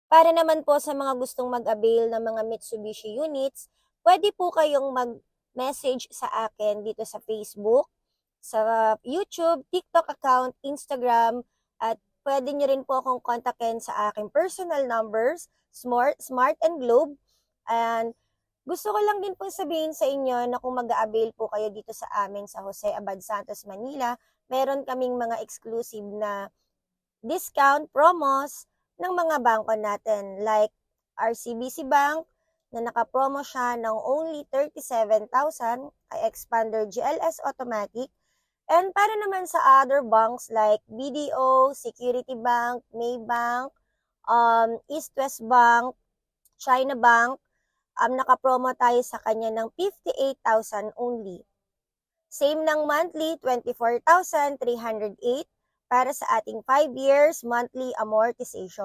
Para naman po sa mga gustong mag-avail ng mga Mitsubishi units, pwede po kayong mag-message sa akin dito sa Facebook, sa YouTube, TikTok account, Instagram, at pwede nyo rin po akong kontakin sa aking personal numbers, Smart and Globe. And gusto ko lang din pong sabihin sa inyo na kung mag-a-avail po kayo dito sa amin sa Jose Abad Santos, Manila, meron kaming mga exclusive na discount promos ng mga bangko natin like RCBC Bank na naka-promo siya ng only 37,000 kay Expander GLS Automatic. And para naman sa other banks like BDO, Security Bank, Maybank, East West Bank, China Bank, naka-promo tayo sa kanya ng 58,000 only. Same ng monthly, 24,308 para sa ating 5 years monthly amortization.